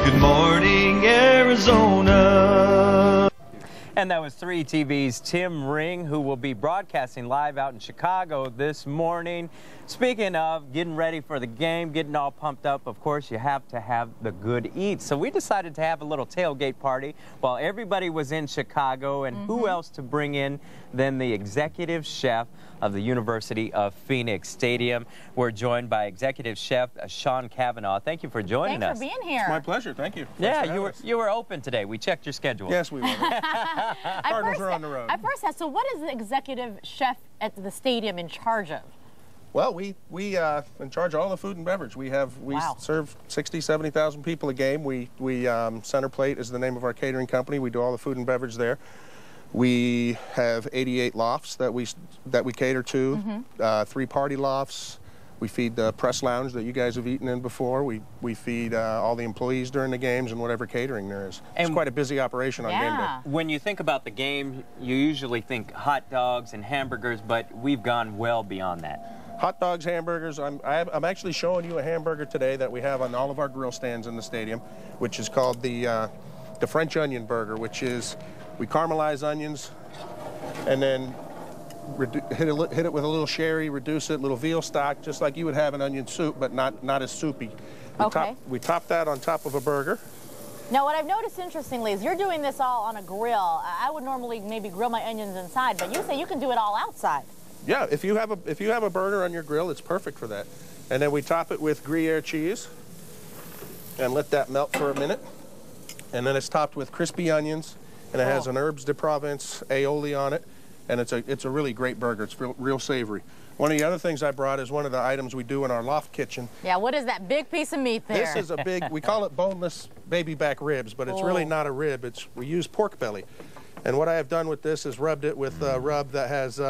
Good morning, Arizona. And that was 3TV's Tim Ring, who will be broadcasting live out in Chicago this morning. Speaking of getting ready for the game, getting all pumped up, of course, you have to have the good eats. So we decided to have a little tailgate party while everybody was in Chicago. And who else to bring in than the executive chef of the University of Phoenix Stadium. We're joined by executive chef Sean Kavanaugh. Thank you for joining us. Thanks for being here. It's my pleasure. Thank you. Yeah, you were open today. We checked your schedule. Yes, we were. Cardinals are on the road. I first asked, so what is the executive chef at the stadium in charge of? Well, we in charge of all the food and beverage. We serve 60, 70,000 people a game. We Center Plate is the name of our catering company. We do all the food and beverage there. We have 88 lofts that we cater to, 3 party lofts. We feed the press lounge that you guys have eaten in before. We feed all the employees during the games and whatever catering there is. It's quite a busy operation on game day. When you think about the game, you usually think hot dogs and hamburgers, but we've gone well beyond that. Hot dogs, hamburgers. I'm actually showing you a hamburger today that we have on all of our grill stands in the stadium, which is called the French onion burger, which is we caramelize onions and then hit it with a little sherry, reduce it, a little veal stock, just like you would have an onion soup, but not as soupy. We top that on top of a burger. Now, what I've noticed interestingly is you're doing this all on a grill. I would normally maybe grill my onions inside, but you say you can do it all outside. Yeah, if you have a burger on your grill, it's perfect for that. And then we top it with Gruyere cheese and let that melt for a minute. And then it's topped with crispy onions, and it has an herbes de Provence aioli on it. And it's a really great burger. It's real savory. One of the other things I brought is one of the items we do in our loft kitchen. Yeah, what is that big piece of meat there? This is a big, we call it boneless babyback ribs, but it's really not a rib. We use pork belly. And what I have done with this is rubbed it with a rub that has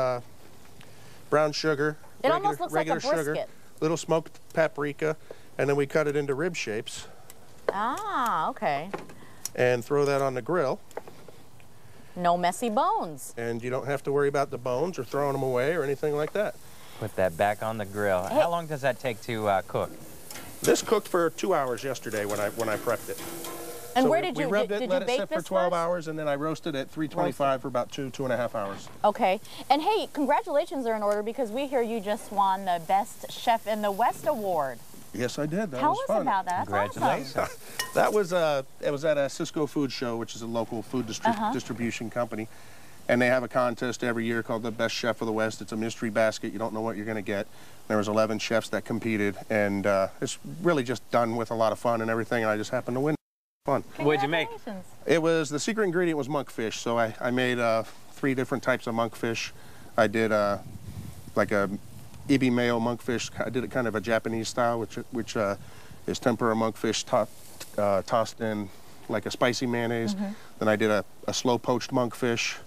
brown sugar, almost looks like a brisket. sugar, little smoked paprika, and then we cut it into rib shapes. Ah, okay. And throw that on the grill. No messy bones. And you don't have to worry about the bones or throwing them away or anything like that. Put that back on the grill. Hey. How long does that take to cook? This cooked for 2 hours yesterday when I prepped it. And so where did you rubbed did it, you let it bake sit this for 12 first? hours, and then I roasted it at 325 for about 2.5 hours. Okay. And hey, congratulations are in order because we hear you just won the Best Chef in the West award. Yes, I did. That Tell was us fun. about that. That's Congratulations. awesome. That was it was at a Cisco Food Show, which is a local food distribution company. And they have a contest every year called the Best Chef of the West. It's a mystery basket. You don't know what you're going to get. There was 11 chefs that competed, and it's really just done with a lot of fun and everything, and I just happened to win. Fun. What'd you make? It was, the secret ingredient was monkfish, so I made 3 different types of monkfish. I did like a ibi mayo monkfish. I did it kind of a Japanese style, which is tempura monkfish tossed in like a spicy mayonnaise. Then I did a slow poached monkfish.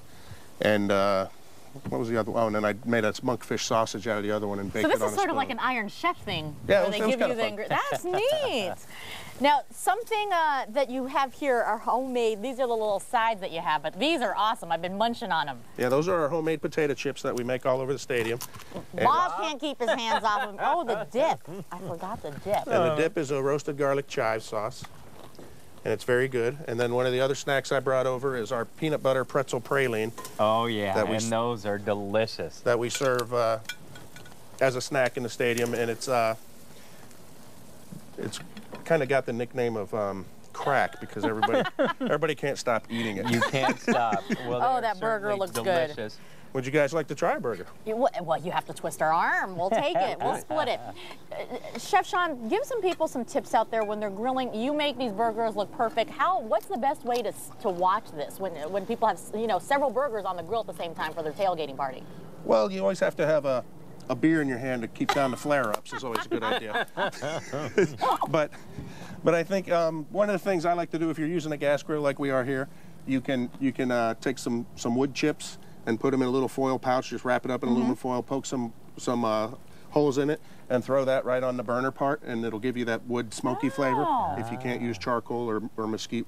And what was the other one? Oh, and then I made a monkfish sausage out of the other one and baked it on a spoon. So this is sort of like an Iron Chef thing. Yeah, where they give you the ingredients. That's neat. Now, something that you have here are homemade. These are the little sides that you have, but these are awesome. I've been munching on them. Yeah, those are our homemade potato chips that we make all over the stadium. Bob can't keep his hands off them. Oh, the dip. I forgot the dip. And the dip is a roasted garlic chive sauce. And it's very good. And then one of the other snacks I brought over is our peanut butter pretzel praline. Oh, yeah, and those are delicious. That we serve as a snack in the stadium, and it's kind of got the nickname of crack because everybody can't stop eating it. You can't stop. Well, oh, that burger looks delicious. good. Would you guys like to try a burger? Well, you have to twist our arm. We'll take it. We'll split it. Chef Sean, give some people some tips out there when they're grilling. You make these burgers look perfect. What's the best way to watch this when people have several burgers on the grill at the same time for their tailgating party? Well, you always have to have a beer in your hand to keep down the flare-ups is always a good idea. but I think one of the things I like to do if you're using a gas grill like we are here, you can take some wood chips and put them in a little foil pouch, just wrap it up in aluminum foil, poke some holes in it, and throw that right on the burner part, and it'll give you that wood smoky flavor if you can't use charcoal or mesquite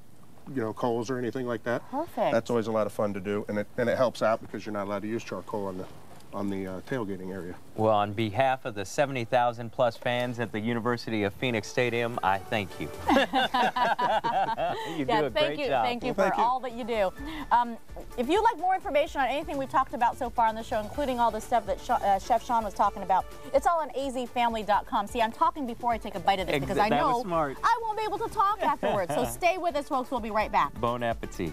coals or anything like that. Perfect. That's always a lot of fun to do, and it helps out because you're not allowed to use charcoal tailgating area. Well, on behalf of the 70,000 plus fans at the University of Phoenix Stadium, I thank you. You do a great job. Thank you for all that you do. If you'd like more information on anything we've talked about so far on the show, including all the stuff that Chef Sean was talking about, it's all on azfamily.com. See, I'm talking before I take a bite of this because I know I won't be able to talk afterwards. So stay with us, folks. We'll be right back. Bon appetit.